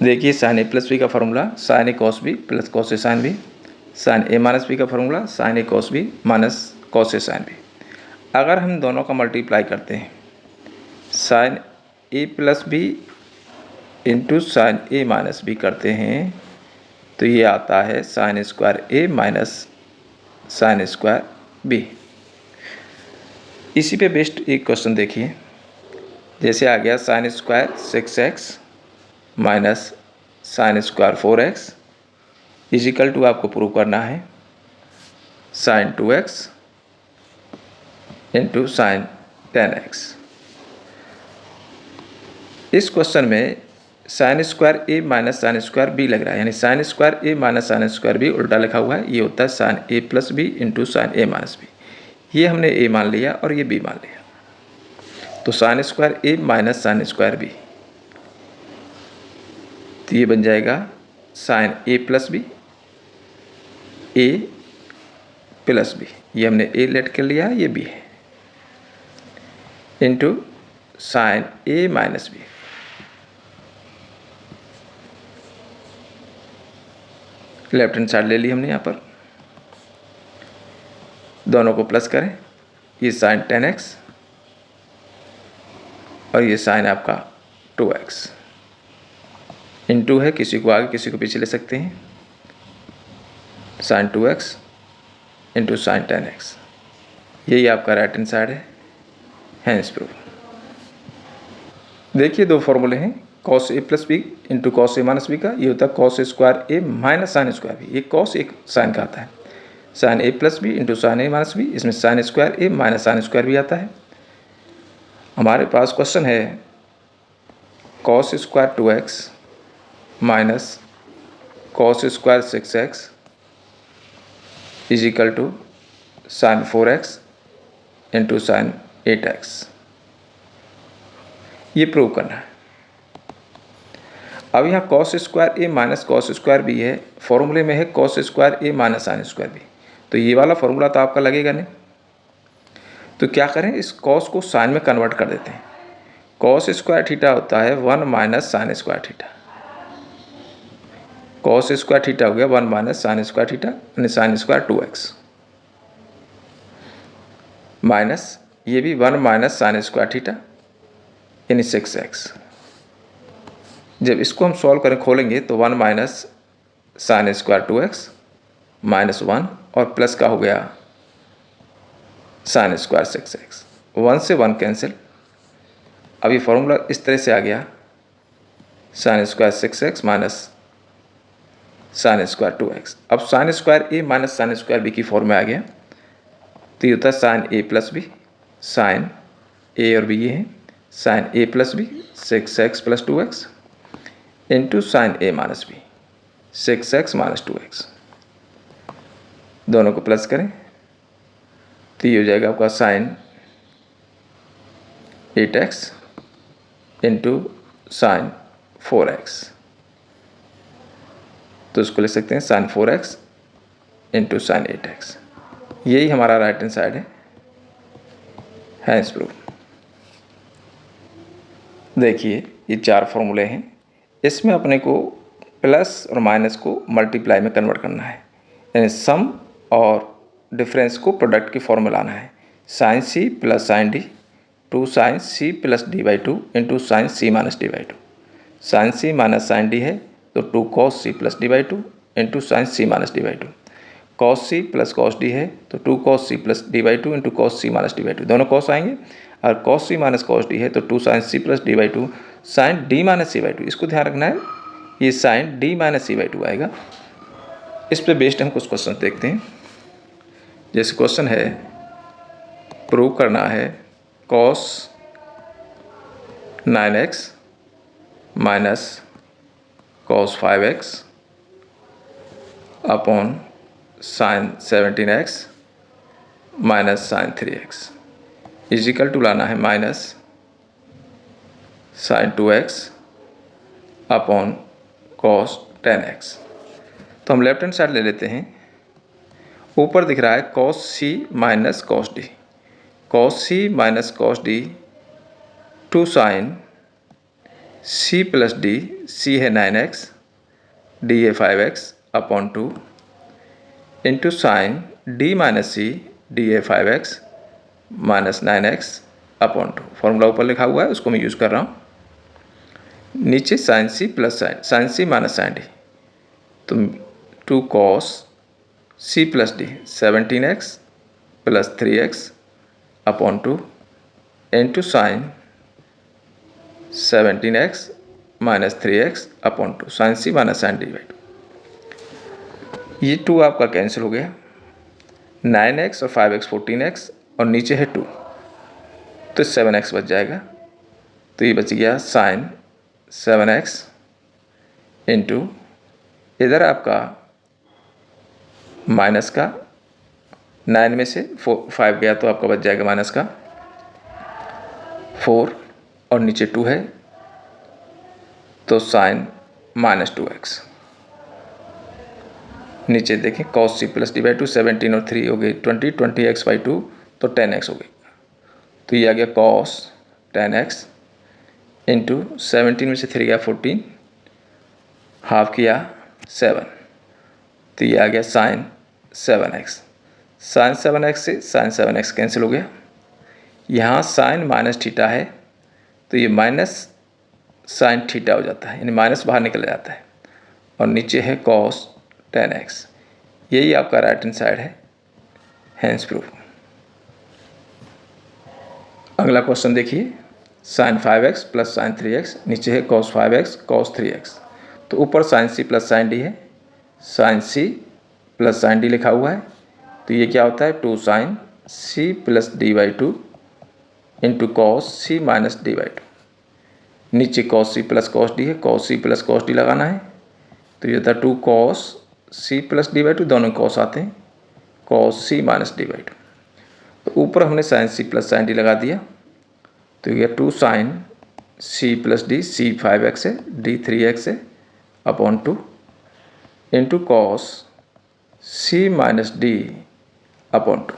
देखिए sign A plus B का formula sine A cos B plus cos A sine B, sine A minus B का formula sine A cos B minus cos A sine B. अगर हम दोनों का multiply करते हैं sign A plus B into sine A minus B करते हैं तो ये आता है साइन स्क्वायर ए माइनस साइन स्क्वायर बी। इसी पे बेस्ड एक क्वेश्चन देखिए, जैसे आ गया sine square 6x minus sine square 4x equal to आपको प्रूव करना है sign 2x into sign 10x। इस क्वेश्चन में साइन स्क्वायर ए माइनस साइन स्क्वायर बी लग रहा है, यानी साइन स्क्वायर ए माइनस साइन स्क्वायर बी उल्टा लिखा हुआ है, ये होता है sine A plus B into sine A minus B. ये हमने ए मान लिया और ये बी मान लिया, तो साइन स्क्वायर ए माइनस साइन स्क्वायर बी, तो ये बन जाएगा sine A plus B A plus B, ये हमने ए लेट कर लिया, ये बी है, into sine A minus B. Left hand side ले ली हमने यहाँ पर, दोनों को प्लस करें, ये साइन 10x और ये साइन आपका 2x, इंटू है, किसी को आगे किसी को पीछे ले सकते हैं, sign 2x into sign 10x, यही आपका राइट हैंड साइड है, हैंस प्रूफ। देखिए दो फॉर्मूले हैं, cos A plus B into cos A minus B का, ये होता है कॉस स्क्वायर ए माइनस साइन स्क्वायर बी, ये कॉस एक साइन का आता है, sine A plus B into sine A minus B, इसमें साइन स्क्वायर ए माइनस साइन स्क्वायर भी आता है। हमारे पास क्वेश्चन है cos square 2x minus cos square 6x is equal to sine 4x into sine 8x, ये प्रूव करना है। अब यहाँ कॉस स्क्वायर ए माइनस कॉस स्क्वायर बी है, फॉर्मूले में है कॉस स्क्वायर ए माइनस साइन स्क्वायर बी, तो ये वाला फॉर्मूला तो आपका लगेगा नहीं, तो क्या करें, इस कॉस को साइन में कन्वर्ट कर देते हैं। कॉस स्क्वायर थीटा होता है 1 minus sine square theta, cos square theta हो गया 1 माइनस साइन स्क्वायर थीटा यानी साइन स्क्वायर 2x, माइनस ये भी 1 माइनस साइन स्क्वायर थीटा यानी 6x। जब इसको हम सॉल्व करें खोलेंगे तो 1 minus sine square 2x minus 1 और प्लस का हो गया साइन स्क्वायर 6x, 1 से 1 कैंसिल। अब ये फॉर्मूला इस तरह से आ गया sine square 6x minus sine square 2x। अब साइन स्क्वायर ए माइनस साइन स्क्वायर बी की फॉर्म में आ गया, तो ये होता है sine A plus B, sine A और बी ये है, sine A plus B 6x plus 2x into sine A minus B 6x minus 2x, दोनों को प्लस करें तो ये हो जाएगा आपका sign 8x into sine 4x, तो इसको लिख सकते हैं sign 4x into sine 8x, यही हमारा राइट हैंड साइड है, हैंस प्रूफ। देखिए ये 4 फॉर्मूले हैं, इसमें अपने को प्लस और माइनस को मल्टीप्लाई में कन्वर्ट करना है, यानी सम और डिफरेंस को प्रोडक्ट की फॉर्म में लाना है। Sine C plus sine d 2 sine C plus D by 2 into sine c minus D by 2, sine c minus sine D है तो 2 cos C plus D by 2 into sine c minus D by 2, cos C plus cos D है तो 2 cos C plus D by 2 into cos C minus D by 2, दोनों cos आएंगे, और cos सी minus cos D है तो 2 sine C plus D by 2 sine D minus c by 2, इसको ध्यान रखना है, ये sine D minus c by 2 आएगा। इस पे बेस्ड हम कुछ क्वेश्चन देखते हैं, जैसे क्वेश्चन है प्रूव करना है cos 9x minus cos 5x upon sine 17x minus sine 3x is equal to लाना है minus sign 2x upon cos 10x। तो हम लेफ्ट हैंड साइड ले लेते हैं, ऊपर दिख रहा है कॉस सी माइनस कॉस डी, कॉस सी माइनस कॉस डी 2 साइन सी प्लस डी, सी है 9x, डी है 5x upon 2 into sine D minus C, D है 5x minus 9x upon 2। Formula ऊपर लिखा हुआ है, उसको मैं यूज़ कर रहा हूँ। नीचे साइन सी plus sine c minus sine d, तो 2 cos C plus d 17x plus 3x upon 2 into sine 17x minus 3x upon 2, sine c minus sine d by 2। ये 2 आपका कैंसिल हो गया, 9x और 5x 14x और नीचे है 2, तो 7x बच जाएगा। तो ये बच गया साइन 7x इंटू इधर आपका माइनस का 9 में से 5 गया तो आपका बच जाएगा माइनस का 4 और नीचे 2 है तो साइन माइनस 2x। नीचे देखें cos C plus D by 2, 17 और 3 हो गई 20, 20x बाई 2 तो 10x हो गई। तो ये आ गया cos 10x इंटू 17 में से 3 गया 14, हाफ किया 7, तो ये आ गया साइन 7x। साइन 7x से साइन 7x कैंसिल हो गया। यहाँ साइन माइनस थीटा है तो ये माइनस साइन थीटा हो जाता है, यानी माइनस बाहर निकल जाता है, और नीचे है cos 10x। यही आपका राइट हैंड साइड है, हैंस प्रूफ। अगला क्वेश्चन देखिए, sine 5x plus sine 3x, नीचे है cos 5x cos 3x। तो ऊपर साइन सी प्लस साइन डी है, साइन सी प्लस साइन डी लिखा हुआ है, तो ये क्या होता है 2 sine C plus D by 2 into cos C minus D by 2। नीचे cos सी प्लस कॉस डी है, cos सी प्लस कॉस डी लगाना है, तो ये होता है 2 cos C plus D by 2, दोनों cos आते हैं, cos C minus D by 2। तो ऊपर हमने साइन सी प्लस साइन डी लगा दिया, तो ये 2 साइन सी प्लस डी, सी 5x है, डी 3x है अपॉन 2 इंटू कॉस सी माइनस डी अपॉन 2,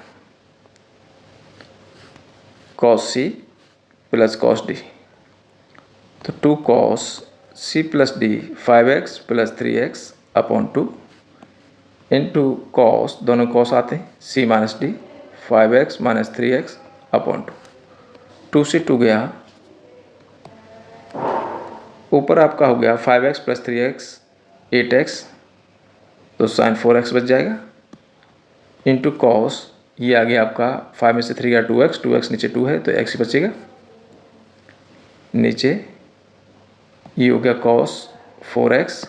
कॉस सी प्लस कॉस डी, तो 2 cos सी plus D 5x plus 3x upon 2 into cos, दोनों cos आते हैं, C minus D 5x minus 3x upon 2 से 2 गया, ऊपर आपका हो गया 5x प्लस 3x 8x, तो साइन 4x बच जाएगा इंटू कॉस, ये आ गया आपका 5 में से 3 गया 2x, 2x नीचे 2 है तो x ही बचेगा। नीचे ये हो गया cos 4x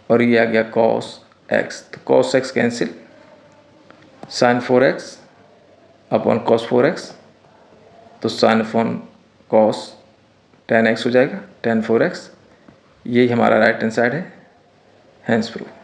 और ये आ गया cos x, तो cos x cancel, sine 4x upon cos 4x, तो साइन अपॉन cos 10x हो जाएगा, 10 4x। यही हमारा राइट हैंड साइड है, हैंस प्रूफ।